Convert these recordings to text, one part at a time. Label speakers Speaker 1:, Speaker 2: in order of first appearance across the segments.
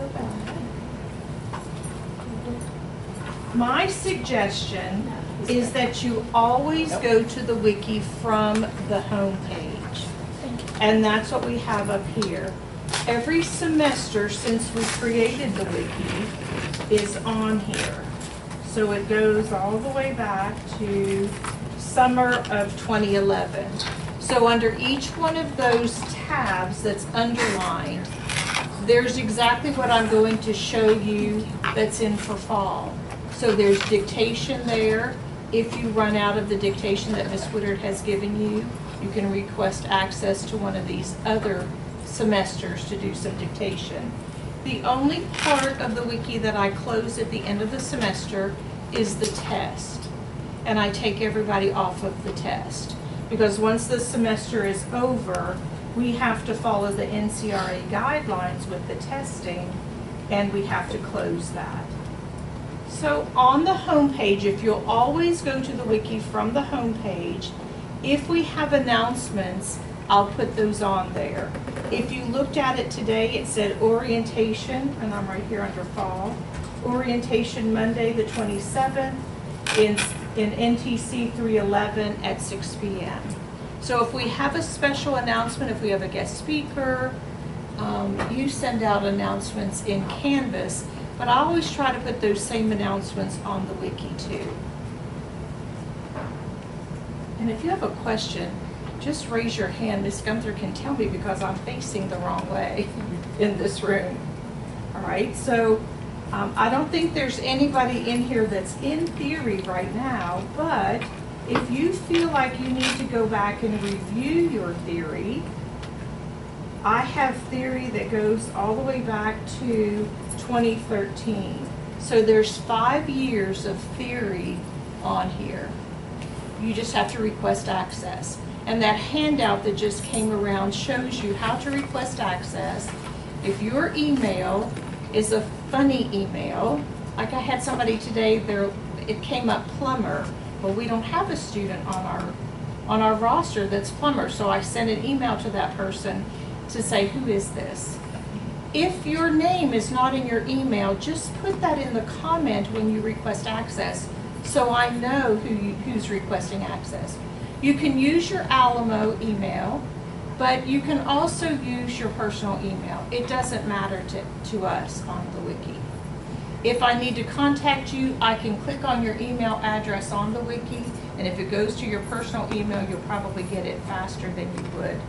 Speaker 1: go back. My suggestion is that you always go to the wiki from the home page. And that's what we have up here. Every semester since we created the wiki is on here. So it goes all the way back to summer of 2011. So under each one of those tabs that's underlined, there's exactly what I'm going to show you that's in for fall. So there's dictation there. If you run out of the dictation that Ms. Woodard has given you, you can request access to one of these other semesters to do some dictation. The only part of the wiki that I close at the end of the semester is the test. And I take everybody off of the test. Because once the semester is over, we have to follow the NCRA guidelines with the testing, and we have to close that. So on the home page, if you'll always go to the wiki from the home page, if we have announcements, I'll put those on there. If you looked at it today, it said orientation, and I'm right here under fall. Orientation Monday the 27th in NTC 311 at 6 p.m. So if we have a special announcement, if we have a guest speaker, you send out announcements in Canvas, but I always try to put those same announcements on the wiki too. And if you have a question, just raise your hand. Ms. Gunther can tell me because I'm facing the wrong way in this room. All right, so I don't think there's anybody in here that's in theory right now, but if you feel like you need to go back and review your theory, I have theory that goes all the way back to 2013. So there's 5 years of theory on here. You just have to request access. And that handout that just came around shows you how to request access. If your email is a funny email, like I had somebody today, it came up plumber. Well, we don't have a student on our roster that's plumber, so I sent an email to that person to say, who is this? If your name is not in your email, just put that in the comment when you request access so I know who's requesting access. You can use your Alamo email, but you can also use your personal email. It doesn't matter to us on the wiki. If I need to contact you, I can click on your email address on the wiki, and if it goes to your personal email, you'll probably get it faster than you would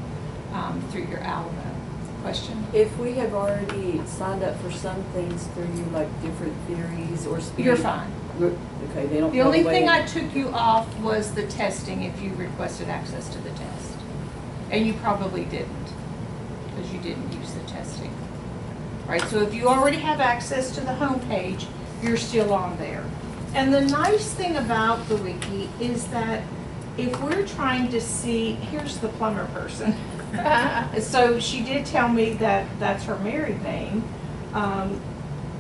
Speaker 1: through your Alamo. Question?
Speaker 2: If we have already signed up for some things through you, like different theories or speed,
Speaker 1: you're fine.
Speaker 2: Okay, they don't.
Speaker 1: The only thing I took you off was the testing if you requested access to the test. And you probably didn't, because you didn't use the testing. Right, so if you already have access to the home page, you're still on there. And the nice thing about the wiki is that if we're trying to see, here's the plumber person. So she did tell me that that's her married name.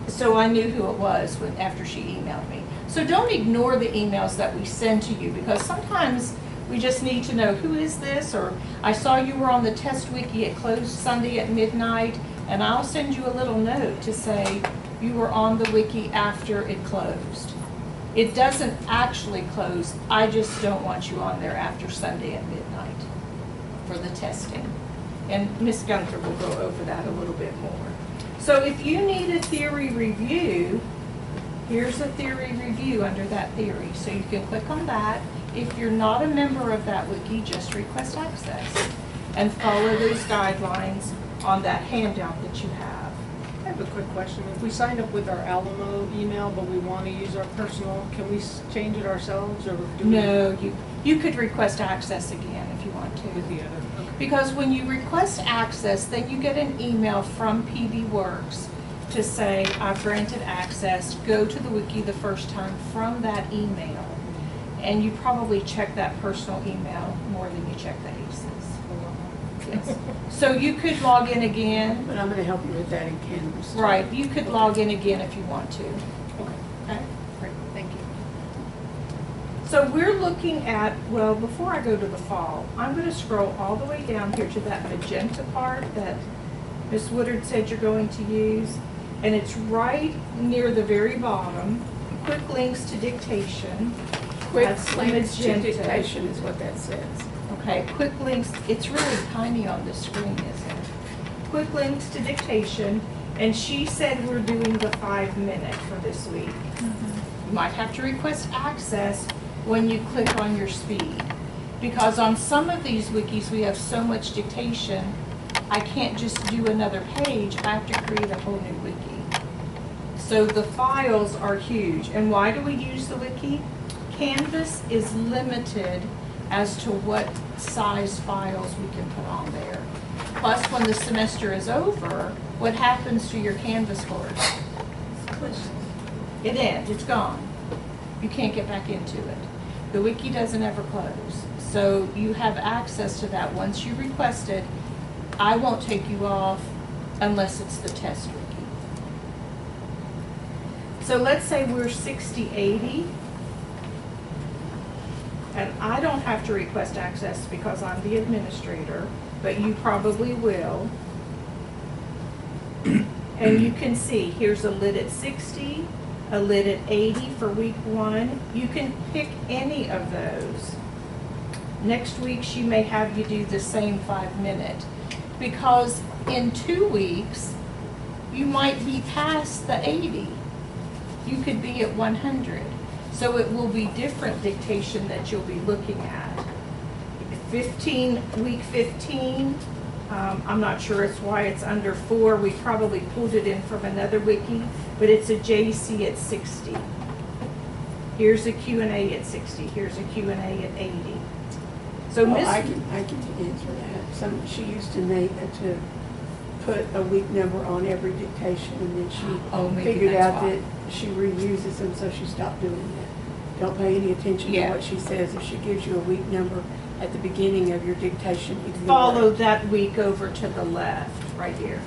Speaker 1: So I knew who it was after she emailed me. So don't ignore the emails that we send to you, because sometimes we just need to know, who is this? Or I saw you were on the test wiki, it closed Sunday at midnight, and I'll send you a little note to say you were on the wiki after it closed. It doesn't actually close, I just don't want you on there after Sunday at midnight for the testing. And Ms. Gunther will go over that a little bit more. So if you need a theory review, here's a theory review under that theory. So you can click on that. If you're not a member of that wiki, just request access and follow those guidelines on that handout that you have.
Speaker 3: I have a quick question. If we signed up with our Alamo email, but we want to use our personal, can we change it ourselves, or do we?
Speaker 1: No, you could request access again if you want to.
Speaker 3: With the other. Okay.
Speaker 1: Because when you request access, then you get an email from PB Works to say, I've granted access, go to the wiki the first time from that email. And you probably check that personal email more than you check the ACES. Yes. So you could log in again.
Speaker 4: But I'm going to help you with that in Canvas.
Speaker 1: Right, you could log in again if you want to.
Speaker 3: Okay.
Speaker 1: Okay, great, thank you. So we're looking at, well, before I go to the fall, I'm going to scroll all the way down here to that magenta part that Ms. Woodard said you're going to use. and it's right near the very bottom. Quick links to dictation.
Speaker 4: Quick
Speaker 1: That's the
Speaker 4: links to
Speaker 1: magenta.
Speaker 4: dictation is what that says.
Speaker 1: Okay, quick links, it's really tiny on the screen, isn't it? Quick links to dictation, and she said we're doing the 5-minute for this week. You might have to request access when you click on your speed. Because on some of these wikis, we have so much dictation, I can't just do another page, I have to create a whole new wiki. So the files are huge. And why do we use the wiki? Canvas is limited as to what size files we can put on there. Plus, when the semester is over, what happens to your Canvas course? It ends, it's gone. You can't get back into it. The wiki doesn't ever close. So you have access to that once you request it. I won't take you off unless it's the test wiki. So let's say we're 60/80. And I don't have to request access because I'm the administrator, but you probably will. And you can see, here's a lit at 60, a lit at 80 for week 1. You can pick any of those. Next week, she may have you do the same 5-minute. Because in 2 weeks, you might be past the 80. You could be at 100. So it will be different dictation that you'll be looking at. Week 15, I'm not sure it's why it's under 4. We probably pulled it in from another wiki, but it's a JC at 60. Here's a Q&A at 60. Here's a Q&A at 80. So
Speaker 4: Well, I can answer that. She used to put a week number on every dictation, and then she
Speaker 1: maybe
Speaker 4: figured
Speaker 1: that's
Speaker 4: out
Speaker 1: why.
Speaker 4: that she reuses them, so she stopped doing that. Don't pay any attention to
Speaker 1: Yeah.
Speaker 4: what she says. If she gives you a week number at the beginning of your dictation, ignore
Speaker 1: Follow
Speaker 4: it.
Speaker 1: that week over to the left, right here.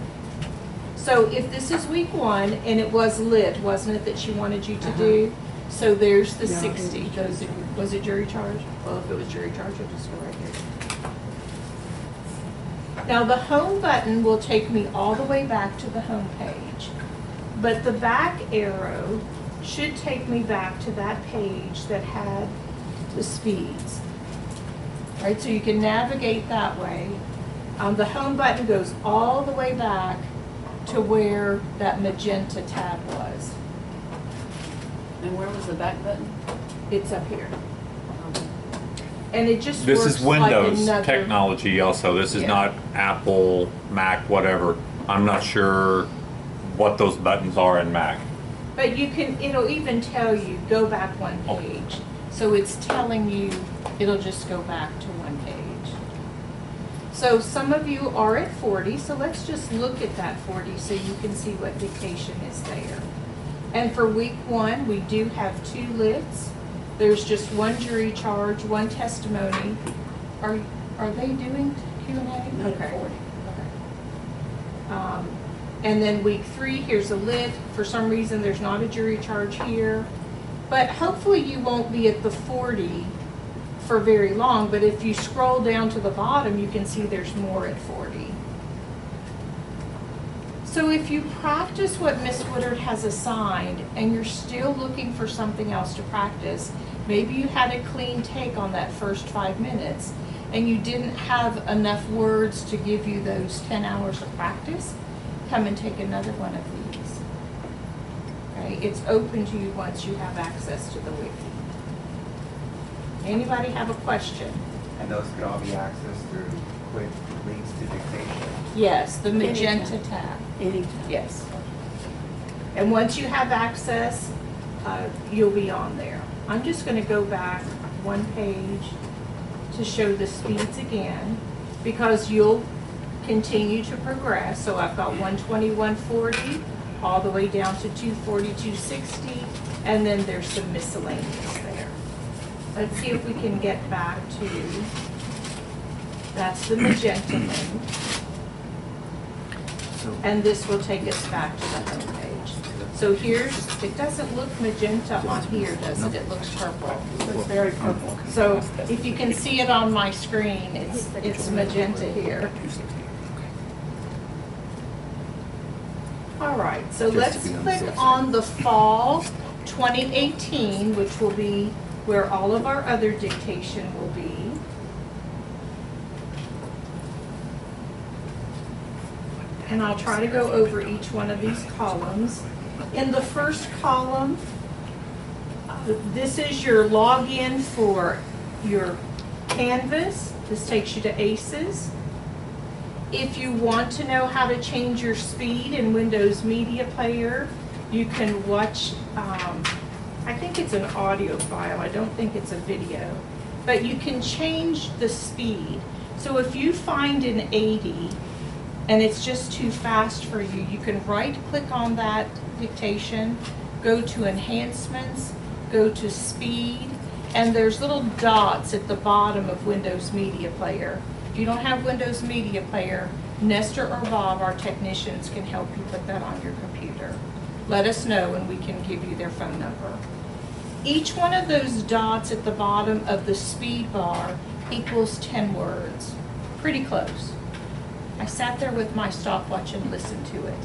Speaker 1: So if this is week 1, and it was lit, wasn't it, that she wanted you to do? So there's the
Speaker 4: No, it
Speaker 1: 60.
Speaker 4: was jury
Speaker 1: Those
Speaker 4: charge.
Speaker 1: was it jury charge? Well, if it was jury charge, I'll just go right here. Now the home button will take me all the way back to the home page, but the back arrow should take me back to that page that had the speeds. Right, so you can navigate that way. The home button goes all the way back to where that magenta tab was.
Speaker 2: And where was the back button?
Speaker 1: It's up here. And it just
Speaker 5: This
Speaker 1: works
Speaker 5: is Windows
Speaker 1: like another,
Speaker 5: technology also. This is
Speaker 1: Yeah.
Speaker 5: not Apple, Mac, whatever. I'm not sure what those buttons are in Mac.
Speaker 1: But you can, it'll even tell you, go back one page. So it's telling you, it'll just go back to one page. So some of you are at 40, so let's just look at that 40 so you can see what dictation is there. And for week 1, we do have 2 lits. There's just 1 jury charge, 1 testimony. Are they doing Q&A?
Speaker 4: Not at 40.
Speaker 1: And then week 3, here's a lit. For some reason, there's not a jury charge here. But hopefully you won't be at the 40 for very long. But if you scroll down to the bottom, you can see there's more at 40. So if you practice what Miss Woodard has assigned and you're still looking for something else to practice, maybe you had a clean take on that first 5 minutes and you didn't have enough words to give you those 10 hours of practice, come and take another one of these. Okay, it's open to you once you have access to the wiki. Anybody have a question?
Speaker 6: And those could all be accessed through quick links to dictation.
Speaker 1: Yes, the magenta
Speaker 4: Anytime.
Speaker 1: tab.
Speaker 4: Anytime.
Speaker 1: Yes. And once you have access, you'll be on there. I'm just going to go back 1 page to show the speeds again, because you'll continue to progress. So I've got 120, 140, all the way down to 240, 260, and then there's some miscellaneous there. Let's see if we can get back to, that's the magenta link. And this will take us back to the home page. So here's, it doesn't look magenta on here, does it? It looks purple.
Speaker 4: It's very purple.
Speaker 1: So if you can see it on my screen, it's magenta here. All right, so
Speaker 6: Just
Speaker 1: let's
Speaker 6: to be on the
Speaker 1: click
Speaker 6: safe side.
Speaker 1: on the fall 2018, which will be where all of our other dictation will be. And I'll try to go over each one of these columns. In the first column, this is your login for your Canvas. This takes you to ACES. If you want to know how to change your speed in Windows Media Player, you can watch, I think it's an audio file, I don't think it's a video, but you can change the speed. So if you find an 80 and it's just too fast for you, you can right-click on that dictation, go to Enhancements, go to Speed, and there's little dots at the bottom of Windows Media Player. If you don't have Windows Media Player, Nestor or Bob, our technicians, can help you put that on your computer. Let us know and we can give you their phone number. Each one of those dots at the bottom of the speed bar equals 10 words. Pretty close. I sat there with my stopwatch and listened to it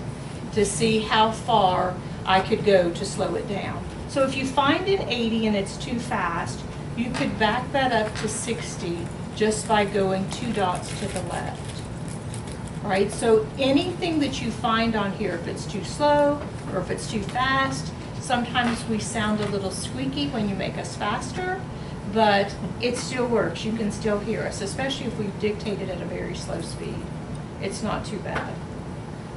Speaker 1: to see how far I could go to slow it down. So if you find an 80 and it's too fast, you could back that up to 60 just by going 2 dots to the left. Right? So anything that you find on here, if it's too slow or if it's too fast, sometimes we sound a little squeaky when you make us faster, but it still works. You can still hear us, especially if we've dictated at a very slow speed. It's not too bad.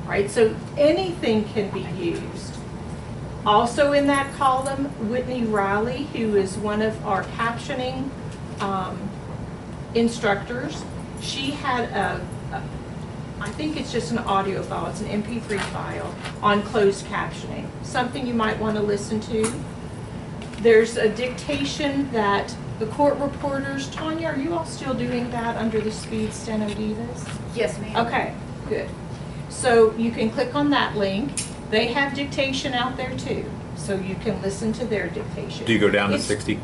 Speaker 1: Right? So anything can be used. Also in that column, Whitney Riley, who is one of our captioning instructors, she had I think it's just an audio file, it's an MP3 file on closed captioning, something you might want to listen to. There's a dictation that the court reporters, Tanya, are you all still doing that under the speed steno divas?
Speaker 7: Yes, ma'am.
Speaker 1: Okay, good. So you can click on that link. They have dictation out there too, so you can listen to their dictation.
Speaker 5: Do you go down to
Speaker 1: It's-
Speaker 5: 60?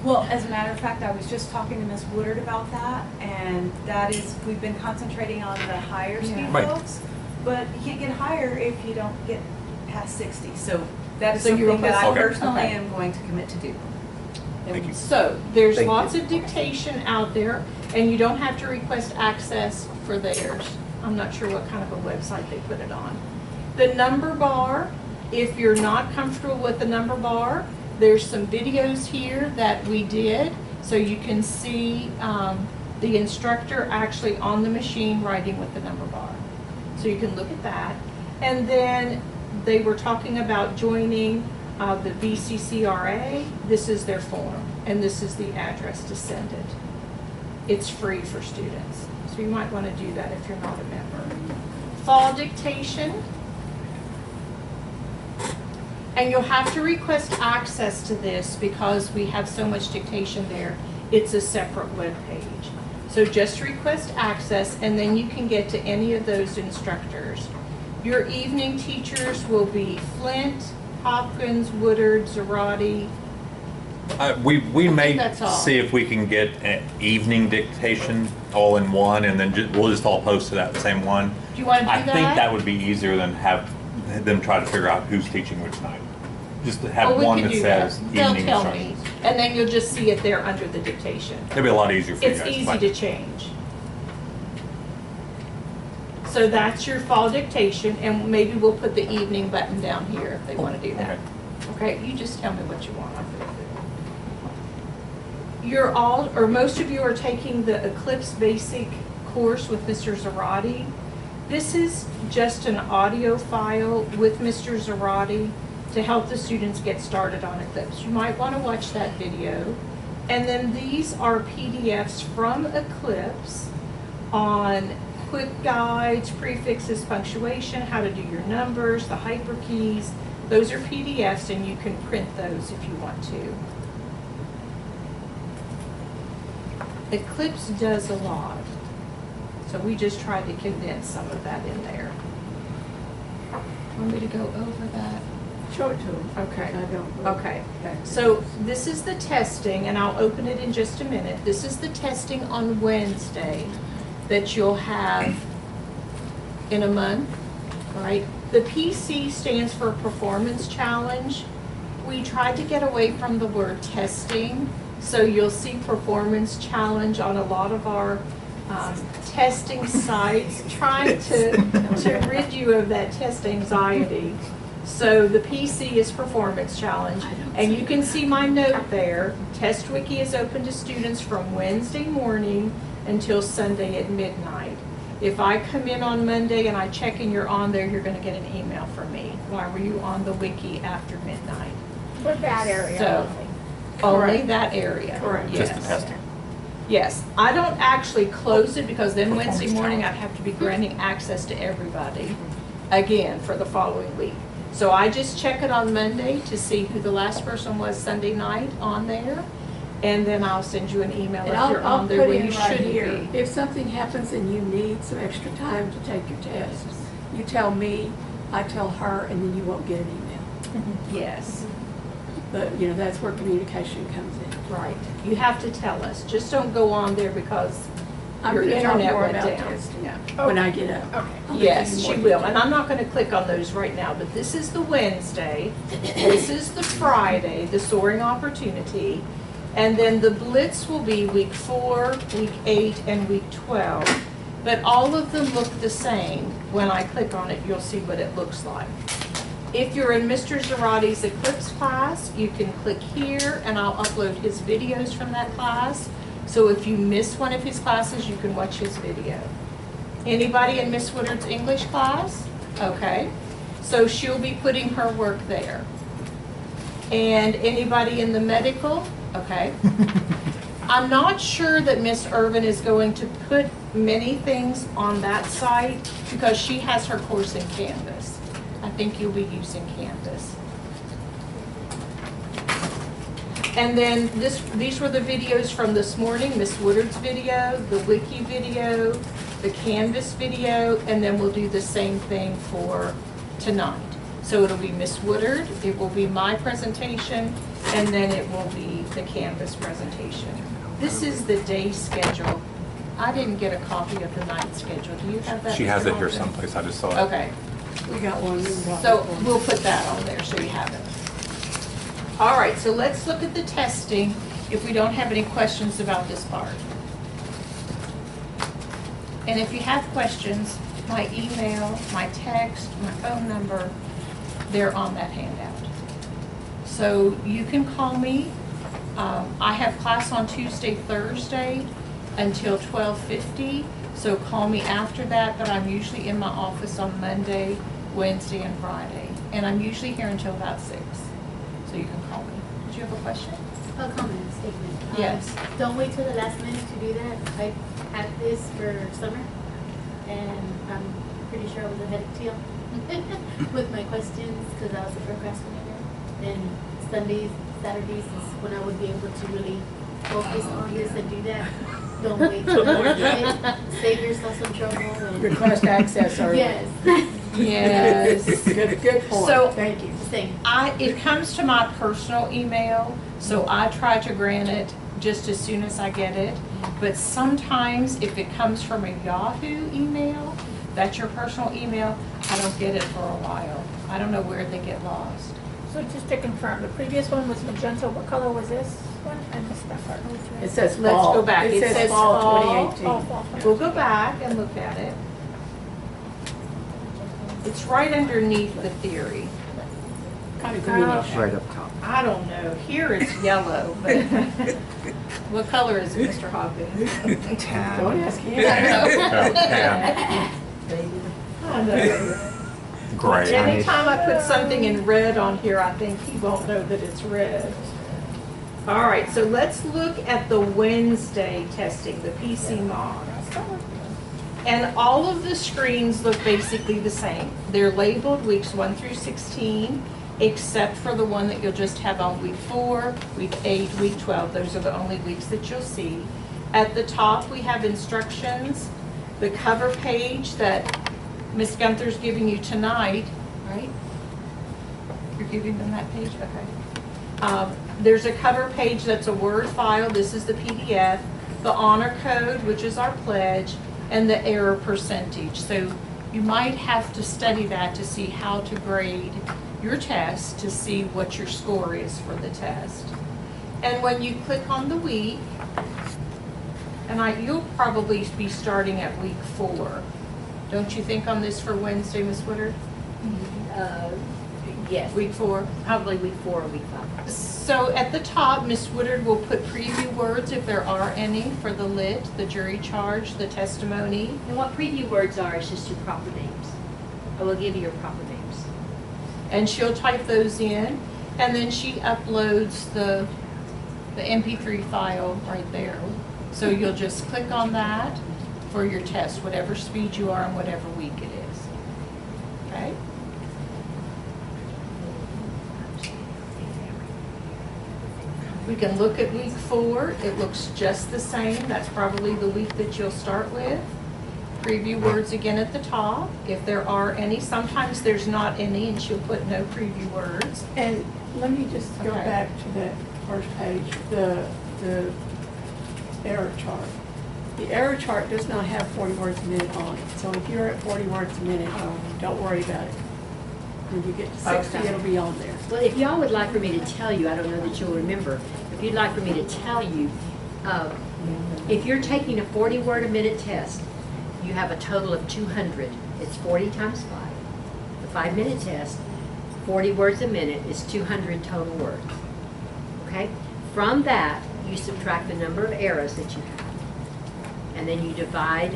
Speaker 7: Well, as a matter of fact, I was just talking to Ms. Woodard about that, and that is, we've been concentrating on the higher speed
Speaker 1: Yeah.
Speaker 5: Right.
Speaker 7: folks, but you can't get higher if you don't get past 60. So that is
Speaker 1: So you're
Speaker 7: something that I
Speaker 5: Okay.
Speaker 7: personally
Speaker 1: Okay.
Speaker 7: am going to commit to do.
Speaker 5: Thank you.
Speaker 1: So there's
Speaker 6: Thank
Speaker 1: lots
Speaker 6: you.
Speaker 1: of dictation out there, and you don't have to request access for theirs. I'm not sure what kind of a website they put it on. The number bar, if you're not comfortable with the number bar, there's some videos here that we did, so you can see the instructor actually on the machine writing with the number bar. So you can look at that. And then they were talking about joining the BCCRA. This is their form, and this is the address to send it. It's free for students, so you might want to do that if you're not a member. Fall dictation. And you'll have to request access to this because we have so much dictation there. It's a separate web page. So just request access and then you can get to any of those instructors. Your evening teachers will be Flint, Hopkins, Woodard, Zarate.
Speaker 5: We may
Speaker 1: that's all.
Speaker 5: see if we can get an evening dictation all in one, and then we'll just all post to that same one.
Speaker 1: Do you want to do
Speaker 5: I
Speaker 1: that?
Speaker 5: think that would be easier than have them try to figure out who's teaching which night. Just to have
Speaker 1: Oh, we
Speaker 5: one
Speaker 1: can
Speaker 5: that
Speaker 1: do
Speaker 5: says
Speaker 1: that. They'll
Speaker 5: evening
Speaker 1: tell me.
Speaker 5: instructions.
Speaker 1: And then you'll just see it there under the dictation.
Speaker 5: It'd be a lot easier for you
Speaker 1: It's
Speaker 5: guys.
Speaker 1: easy
Speaker 5: find.
Speaker 1: to change. So that's your fall dictation, and maybe we'll put the evening button down here if they want to do that. Okay, you just tell me what you want. I'll put it there. You're all, or most of you are taking the Eclipse Basic course with Mr. Zarate. This is just an audio file with Mr. Zarate to help the students get started on Eclipse. You might want to watch that video. And then these are PDFs from Eclipse on quick guides, prefixes, punctuation, how to do your numbers, the hyperkeys. Those are PDFs and you can print those if you want to. Eclipse does a lot. So we just tried to condense some of that in there. Want me to go over that?
Speaker 4: Show it to them.
Speaker 1: Okay.
Speaker 4: I don't.
Speaker 1: Okay. So this is the testing, and I'll open it in just a minute. This is the testing on Wednesday that you'll have in a month, right? The PC stands for Performance Challenge. We tried to get away from the word testing, so you'll see Performance Challenge on a lot of our testing sites, trying to rid you of that test anxiety. So the PC is Performance Challenge, and you can see my note there. TestWiki is open to students from Wednesday morning until Sunday at midnight. If I come in on Monday and I check and you're on there, you're going to get an email from me. Why were you on the wiki after midnight?
Speaker 8: For that area
Speaker 1: So,
Speaker 8: only.
Speaker 1: only that area.
Speaker 4: Correct.
Speaker 1: Yes.
Speaker 5: Just the testing.
Speaker 1: Yes, I don't actually close it because then Wednesday morning I'd have to be granting access to everybody again for the following week. So I just check it on Monday to see who the last person was Sunday night on there, and then I'll send you an email
Speaker 4: And
Speaker 1: if you're
Speaker 4: I'll
Speaker 1: on there
Speaker 4: put
Speaker 1: when
Speaker 4: in
Speaker 1: you
Speaker 4: right
Speaker 1: shouldn't
Speaker 4: here,
Speaker 1: be.
Speaker 4: if something happens and you need some extra time to take your test, you tell me, I tell her, and then you won't get an email.
Speaker 1: Yes,
Speaker 4: But, you know, that's where communication comes in.
Speaker 1: right. You have to tell us. Just don't go on there because
Speaker 4: I'm
Speaker 1: your
Speaker 4: gonna talk
Speaker 1: internet
Speaker 4: more
Speaker 1: went
Speaker 4: about
Speaker 1: down.
Speaker 4: testing
Speaker 1: Yeah.
Speaker 4: when I get up.
Speaker 8: Okay.
Speaker 4: I'll give
Speaker 1: Yes,
Speaker 4: you
Speaker 1: she
Speaker 4: more
Speaker 1: will,
Speaker 4: detail.
Speaker 1: and I'm not gonna click on those right now, but this is the Wednesday, this is the Friday, the soaring opportunity, and then the blitz will be week 4, week 8, and week 12. But all of them look the same. When I click on it, you'll see what it looks like. If you're in Mr. Zarati's Eclipse class, you can click here, and I'll upload his videos from that class. So if you miss one of his classes, you can watch his video. Anybody in Miss Woodard's English class? Okay. So she'll be putting her work there. And anybody in the medical? Okay. I'm not sure that Miss Irvin is going to put many things on that site because she has her course in Canvas. I think you'll be using Canvas. And then these were the videos from this morning, Miss Woodard's video, the Wiki video, the Canvas video, and then we'll do the same thing for tonight. So it'll be Miss Woodard, it will be my presentation, and then it will be the Canvas presentation. This is the day schedule. I didn't get a copy of the night schedule. Do you have that?
Speaker 5: She has
Speaker 1: Mr.
Speaker 5: it here
Speaker 1: Hoffman?
Speaker 5: someplace, I just saw it.
Speaker 1: Okay.
Speaker 4: We got one. we can
Speaker 1: So
Speaker 4: talk about.
Speaker 1: we'll put that on there so you have it. All right, so let's look at the testing if we don't have any questions about this part. And if you have questions, my email, my text, my phone number, they're on that handout. So you can call me. I have class on Tuesday, Thursday until 12:50. So call me after that, but I'm usually in my office on Monday, Wednesday, and Friday. And I'm usually here until about 6. So you can call me. Did you have a question?
Speaker 9: A comment, statement.
Speaker 1: Yes.
Speaker 9: Don't wait till the last minute to do that. I had this for summer, and I'm pretty sure I was ahead of Teal with my questions because I was a procrastinator. And Sundays, Saturdays is when I would be able to really focus on this and do that. Don't wait till the last minute. Save yourself some trouble. And
Speaker 4: Request access early.
Speaker 9: yes,
Speaker 1: Yes.
Speaker 4: Good point.
Speaker 1: So-
Speaker 4: Thank you.
Speaker 9: same.
Speaker 1: It comes to my personal email, so I try to grant it just as soon as I get it. But sometimes if it comes from a Yahoo email, that's your personal email, I don't get it for a while. I don't know where they get lost.
Speaker 8: So just to confirm, the previous one was magenta. What color was this one? I missed that part.
Speaker 4: It says
Speaker 1: Let's
Speaker 4: fall.
Speaker 1: go back. It says fall.
Speaker 8: Oh,
Speaker 4: 2018.
Speaker 8: fall.
Speaker 1: We'll go back and look at it. It's right underneath the theory.
Speaker 4: Kind of greenish.
Speaker 6: Right up top.
Speaker 1: I don't know, here it's yellow, but what color is it, Mr. Hopkins?
Speaker 4: Don't
Speaker 6: Tan.
Speaker 4: ask him.
Speaker 1: I know.
Speaker 5: Great.
Speaker 1: Anytime I put something in red on here, I think he won't know that it's red. All right, so let's look at the Wednesday testing, the PC mod. And all of the screens look basically the same. They're labeled weeks 1 through 16, except for the one that you'll just have on week 4, week 8, week 12. Those are the only weeks that you'll see. At the top, we have instructions, the cover page that Ms. Gunther's giving you tonight, right? You're giving them that page? Okay. There's a cover page that's a Word file. This is the PDF. The honor code, which is our pledge, and the error percentage. So You might have to study that to see how to grade your test, to see what your score is for the test. And when you click on the week, and you'll probably be starting at week 4. Don't you think on this for Wednesday, Ms. Woodard?
Speaker 10: Yes,
Speaker 1: Week 4?
Speaker 10: probably week 4 or week 5.
Speaker 1: So at the top, Ms. Woodard will put preview words, if there are any, for the lit, the jury charge, the testimony.
Speaker 10: And what preview words are is just your proper names. I will give you your proper names.
Speaker 1: And she'll type those in, and then she uploads the MP3 file right there. So you'll just click on that for your test, whatever speed you are and whatever week it is. Okay? We can look at week 4. It looks just the same. That's probably the week that you'll start with. Preview words again at the top. If there are any, sometimes there's not any and she'll put no preview words.
Speaker 4: And let me just go
Speaker 1: Okay.
Speaker 4: back to that first page, the error chart. The error chart does not have 40 words a minute on it. So if you're at 40 words a minute, don't worry about it. When you get to 60,
Speaker 1: Okay.
Speaker 4: it'll be on there.
Speaker 10: Well, if y'all would like for me to tell you, I don't know that you'll remember, if you'd like for me to tell you, if you're taking a 40-word a minute test, you have a total of 200. It's 40 times 5. The 5-minute test, 40 words a minute is 200 total words. Okay? From that, you subtract the number of errors that you have. And then you divide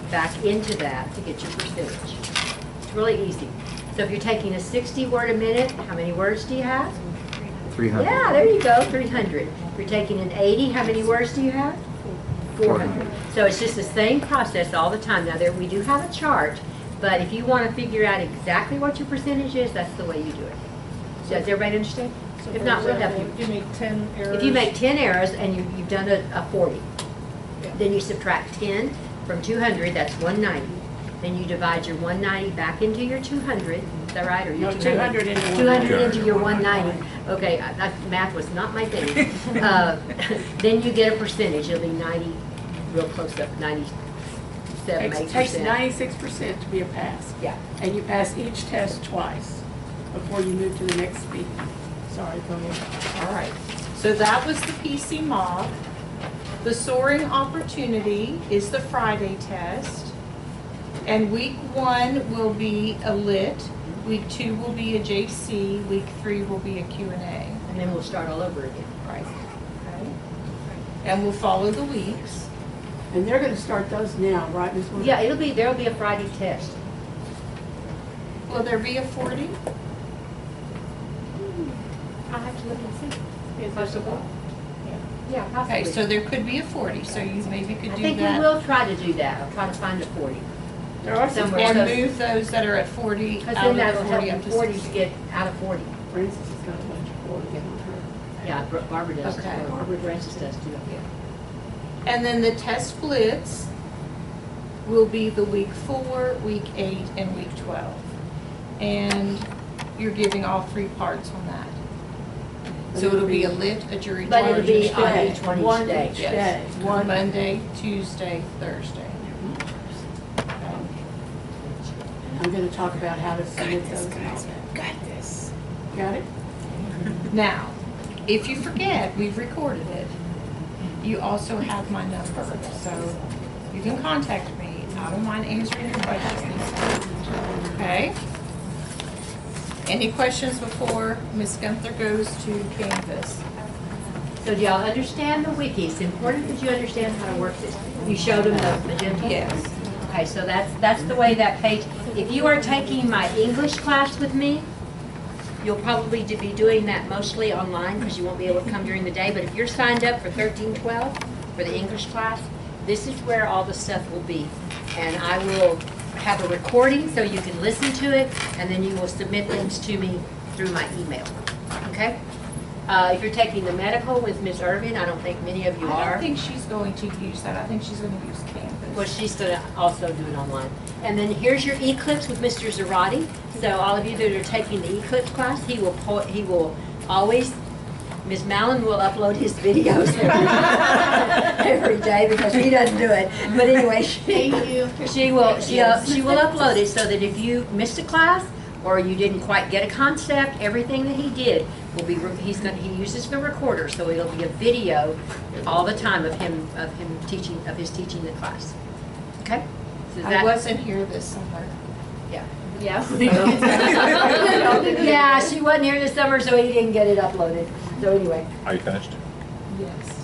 Speaker 10: back into that to get your percentage. It's really easy. So if you're taking a 60-word a minute, how many words do you have?
Speaker 6: 300.
Speaker 10: Yeah, there you go, 300. If you're taking an 80, how many words do you have? 400. So it's just the same process all the time. Now, we do have a chart, but if you want to figure out exactly what your percentage is, that's the way you do it. Does everybody understand?
Speaker 3: So
Speaker 10: If
Speaker 3: for
Speaker 10: not, we'll help
Speaker 3: example,
Speaker 10: you.
Speaker 3: You make 10 errors.
Speaker 10: If you make 10 errors and you've done a 40, then you subtract 10 from 200, that's 190. Then you divide your 190 back into your 200. Is that right? Or your
Speaker 4: No, 200 into
Speaker 10: 200 into your 190. Okay, math was not my thing. Then you get a percentage. It'll be 90, real close up, 97,
Speaker 4: It takes
Speaker 10: 8%.
Speaker 4: 96% to be a pass.
Speaker 10: Yeah.
Speaker 4: And you pass each test twice before you move to the next speed. Sorry, go ahead.
Speaker 1: All right. So that was the PC mock. The soaring opportunity is the Friday test. And week 1 will be a lit. Week 2 will be a JC. Week 3 will be a Q&A.
Speaker 10: And then we'll start all over again.
Speaker 1: Right. Okay. And we'll follow the weeks.
Speaker 4: And they're gonna start those now, right, Ms. Wood?
Speaker 10: Yeah, there'll be a Friday test.
Speaker 1: Will there be a 40?
Speaker 10: I'll have to look and see.
Speaker 3: Is possible?
Speaker 10: Yeah, possibly.
Speaker 1: Okay, so there could be a 40, so you maybe could
Speaker 10: I
Speaker 1: do
Speaker 10: think we
Speaker 1: that.
Speaker 10: will try to do that. I'll try to find a 40.
Speaker 4: There are some,
Speaker 10: Somewhere.
Speaker 1: And move those that are at 40
Speaker 10: Because
Speaker 1: out
Speaker 10: then
Speaker 1: of
Speaker 10: that'll
Speaker 1: the
Speaker 10: help
Speaker 1: 40
Speaker 10: the
Speaker 1: up to
Speaker 10: 40 to
Speaker 1: 60.
Speaker 10: get out of 40.
Speaker 4: Francis has got a bunch of 40 on her.
Speaker 10: Yeah, Barbara does.
Speaker 1: Okay.
Speaker 10: Barbara Francis does too.
Speaker 1: And then the test blitz will be the week 4, week 8, and week 12. And you're giving all 3 parts on that. So it'll be a lit, a jury
Speaker 10: But
Speaker 1: charge.
Speaker 10: it'll be
Speaker 1: and
Speaker 10: on
Speaker 1: a-
Speaker 10: each one
Speaker 4: One
Speaker 10: each day.
Speaker 4: each
Speaker 1: Yes.
Speaker 4: day. One
Speaker 1: Monday, Tuesday, Thursday.
Speaker 4: I'm gonna talk about how to submit those and all that.
Speaker 8: Got this.
Speaker 4: Got it?
Speaker 1: Now, if you forget, we've recorded it. You also have my number, so you can contact me. I don't mind answering your questions. Okay? Any questions before Ms. Gunther goes to Canvas?
Speaker 10: So do y'all understand the wiki? It's important that you understand how to work this. You showed them the magenta?
Speaker 1: Yes.
Speaker 10: Okay, so that's the way that page, if you are taking my English class with me, you'll probably be doing that mostly online because you won't be able to come during the day. But if you're signed up for 1312 for the English class, this is where all the stuff will be. And I will have a recording so you can listen to it, and then you will submit things to me through my email. Okay? If you're taking the medical with Ms. Irvin, I don't think many of you
Speaker 1: I
Speaker 10: are.
Speaker 1: don't think she's going to use that. I think she's going to use Canvas.
Speaker 10: Well, she's going to also do it online. And then here's your Eclipse with Mr. Zarate. So all of you that are taking the Eclipse class, he will always Ms. Mallon will upload his videos every day because he doesn't do it. But anyway,
Speaker 9: Thank you.
Speaker 10: she will upload it so that if you missed a class or you didn't quite get a concept, everything that he did will be, he uses the recorder, so it'll be a video all the time of him teaching, of his teaching the class. Okay? So
Speaker 1: I
Speaker 10: that-
Speaker 1: wasn't here this summer.
Speaker 10: Yeah.
Speaker 9: Yeah.
Speaker 10: Yeah, she wasn't here this summer, so he didn't get it uploaded. So anyway.
Speaker 5: Are you finished?
Speaker 1: Yes.